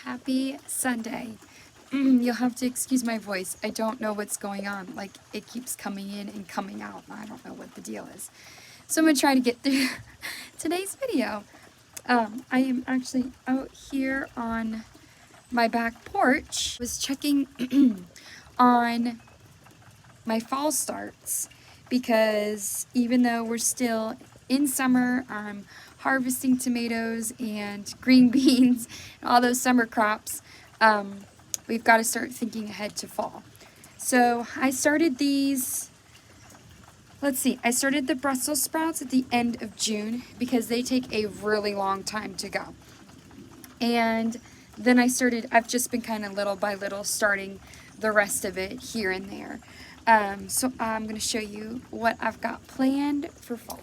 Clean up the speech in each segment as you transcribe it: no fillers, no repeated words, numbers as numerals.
Happy Sunday. You'll have to excuse my voice. I don't know what's going on. Like, it keeps coming in and coming out. I don't know what the deal is. So I'm going to try to get through today's video. I am actually out here on my back porch. I was checking on my fall starts because even though we're still in summer, I'm harvesting tomatoes and green beans and all those summer crops. We've got to start thinking ahead to fall. So I started these, I started the Brussels sprouts at the end of June because they take a really long time to go. And then I've just been kind of little by little starting the rest of it here and there. So I'm going to show you what I've got planned for fall.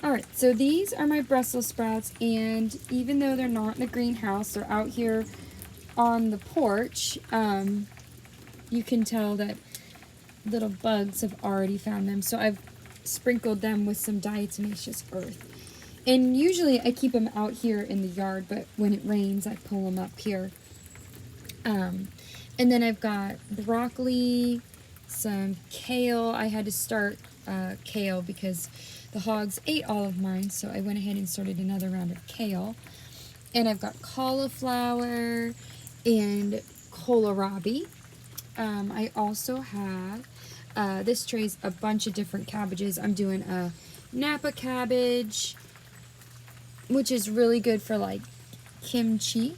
Alright, so these are my Brussels sprouts, and even though they're not in a greenhouse, they're out here on the porch, you can tell that little bugs have already found them. So I've sprinkled them with some diatomaceous earth. And usually I keep them out here in the yard, but when it rains I pull them up here. And then I've got broccoli, some kale. I had to start kale because the hogs ate all of mine, so I went ahead and started another round of kale. And I've got cauliflower and kohlrabi. I also have, this tray's a bunch of different cabbages. I'm doing a Napa cabbage, which is really good for like kimchi,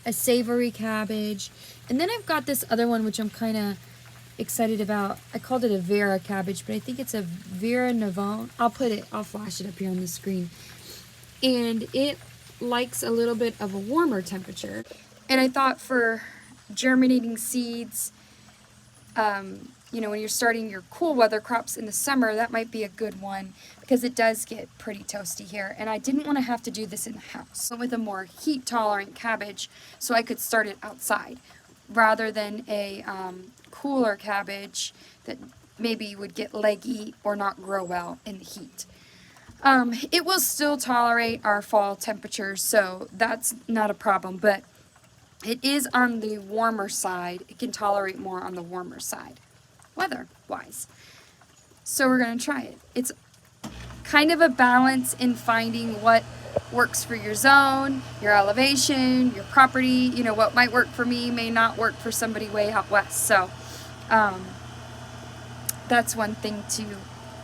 a savory cabbage, and then I've got this other one which I'm kind of excited about. I called it a Vera cabbage, but I think it's a Vera Navone. I'll flash it up here on the screen. And it likes a little bit of a warmer temperature. And I thought for germinating seeds, when you're starting your cool weather crops in the summer, that might be a good one because it does get pretty toasty here. And I didn't want to have to do this in the house. So with a more heat tolerant cabbage, so I could start it outside rather than a cooler cabbage that maybe would get leggy or not grow well in the heat. It will still tolerate our fall temperatures, so that's not a problem, but it is on the warmer side. It can tolerate more on the warmer side, weather-wise. So we're going to try it. It's kind of a balance in finding what works for your zone, your elevation, your property. What might work for me may not work for somebody way out west. So that's one thing to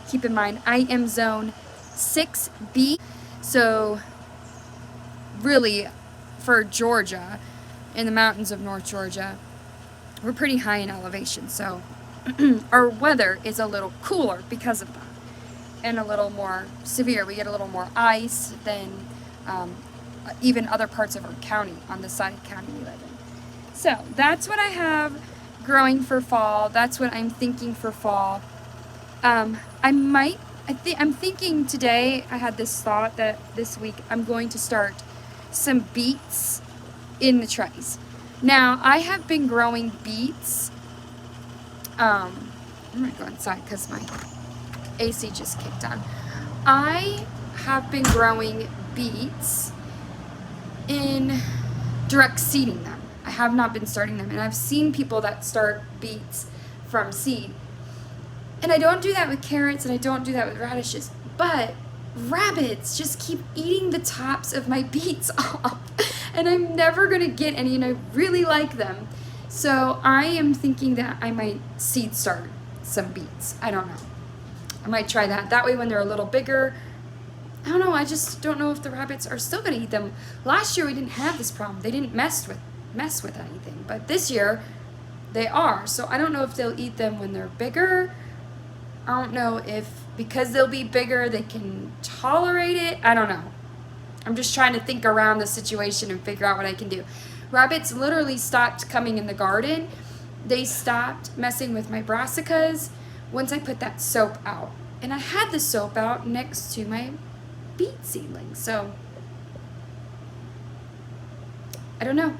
keep in mind. I am zone 6B, so really for Georgia, in the mountains of North Georgia, we're pretty high in elevation, so our weather is a little cooler because of that, and a little more severe. We get a little more ice than even other parts of our county, on the side of the county we live in. So that's what I have growing for fall. That's what I'm thinking for fall. I'm thinking today, I had this thought that this week I'm going to start some beets in the trays. Now, I have been growing beets. I'm going to go inside because my AC just kicked on. I have been growing beets in direct seeding them. I have not been starting them, and I've seen people that start beets from seed. And I don't do that with carrots, and I don't do that with radishes, but rabbits just keep eating the tops of my beets off, and I'm never going to get any, and I really like them. So I am thinking that I might seed start some beets. I don't know. I might try that. That way when they're a little bigger, I don't know, I just don't know if the rabbits are still going to eat them. Last year we didn't have this problem. They didn't mess with anything, but this year they are. So I don't know if they'll eat them when they're bigger. I don't know if because they'll be bigger they can tolerate it. I don't know. I'm just trying to think around the situation and figure out what I can do. Rabbits literally stopped coming in the garden. They stopped messing with my brassicas once I put that soap out. And I had the soap out next to my beet seedlings. So I don't know.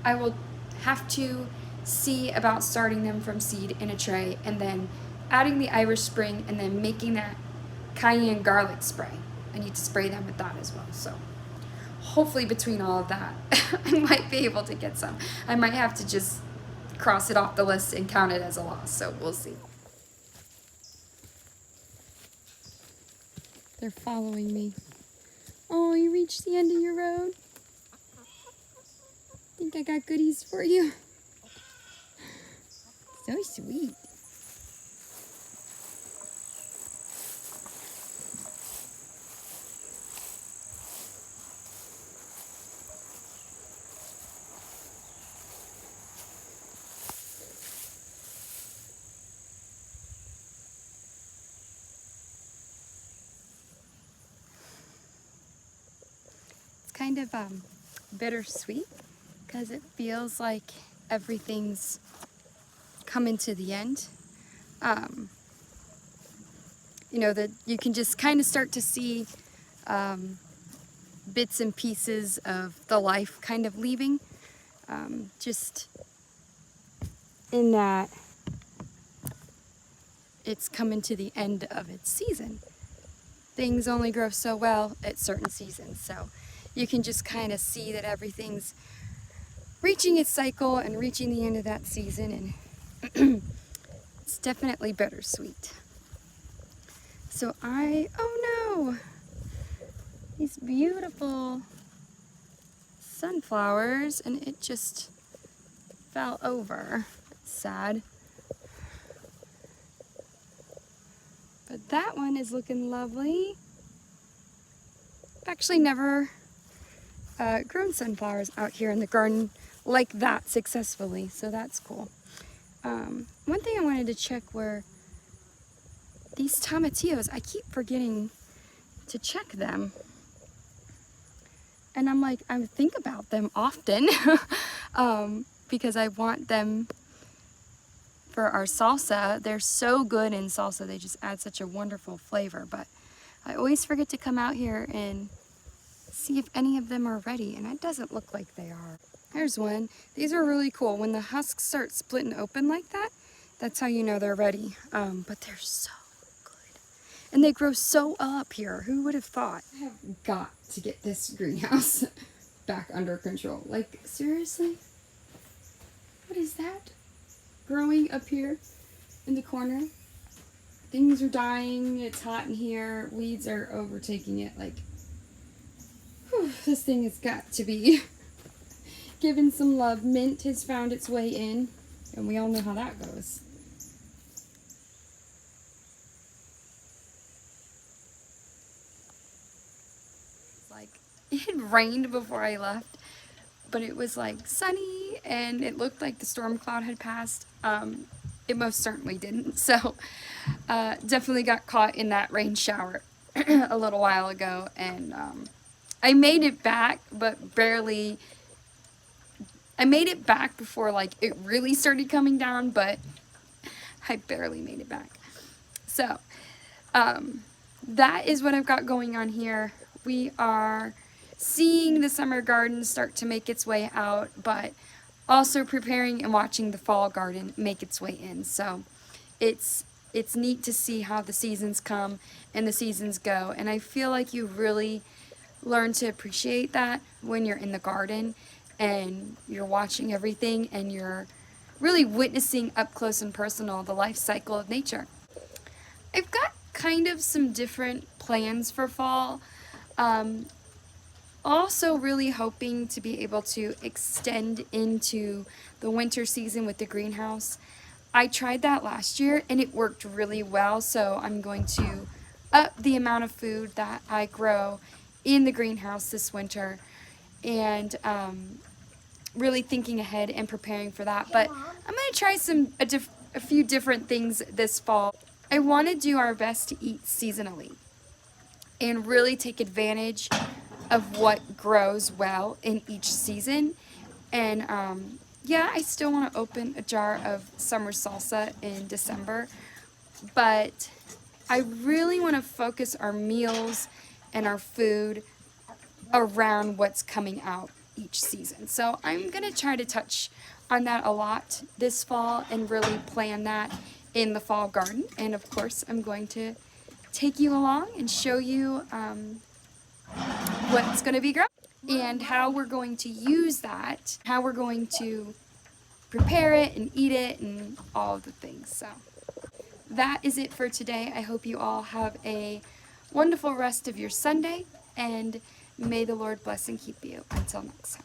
I will have to see about starting them from seed in a tray and then adding the Irish Spring and then making that cayenne garlic spray. I need to spray them with that as well. So hopefully between all of that, I might be able to get some. I might have to just cross it off the list and count it as a loss, so we'll see. They're following me. Oh, you reached the end of your road? Think I got goodies for you? So sweet. It's kind of bittersweet because it feels like everything's coming to the end. You know, that you can just kind of start to see bits and pieces of the life kind of leaving. Just in that it's coming to the end of its season. Things only grow so well at certain seasons, so you can just kind of see that everything's reaching its cycle and reaching the end of that season, and it's definitely bittersweet. So oh no, these beautiful sunflowers, and it just fell over. Sad. But that one is looking lovely. I've actually never grown sunflowers out here in the garden like that successfully, so that's cool. One thing I wanted to check were these tomatillos. I keep forgetting to check them. And I'm like, I think about them often because I want them for our salsa. They're so good in salsa. They just add such a wonderful flavor. But I always forget to come out here and see if any of them are ready. And it doesn't look like they are. There's one. These are really cool. When the husks start splitting open like that, that's how you know they're ready. But they're so good. And they grow so well up here. Who would have thought? I have got to get this greenhouse back under control. Like, seriously? What is that? Growing up here in the corner. Things are dying. It's hot in here. Weeds are overtaking it. Like, whew, this thing has got to be given some love. Mint has found its way in, and we all know how that goes. It's like, it had rained before I left, but it was like sunny and it looked like the storm cloud had passed. It most certainly didn't. So definitely got caught in that rain shower a little while ago, and I made it back, but barely. I made it back before like it really started coming down, but I barely made it back. So that is what I've got going on here. We are seeing the summer garden start to make its way out, but also preparing and watching the fall garden make its way in. So it's neat to see how the seasons come and the seasons go, and I feel like you really learn to appreciate that when you're in the garden and you're watching everything and you're really witnessing up close and personal the life cycle of nature. I've got kind of some different plans for fall. Also really hoping to be able to extend into the winter season with the greenhouse. I tried that last year and it worked really well, so I'm going to up the amount of food that I grow in the greenhouse this winter, and really thinking ahead and preparing for that. But I'm going to try a few different things this fall. I want to do our best to eat seasonally and really take advantage of what grows well in each season. And yeah, I still want to open a jar of summer salsa in December, but I really want to focus our meals and our food around what's coming out each season. So I'm going to try to touch on that a lot this fall and really plan that in the fall garden. And of course, I'm going to take you along and show you what's going to be growing. and how we're going to use that, how we're going to prepare it and eat it and all of the things. So that is it for today. I hope you all have a wonderful rest of your Sunday, and may the Lord bless and keep you. Until next time.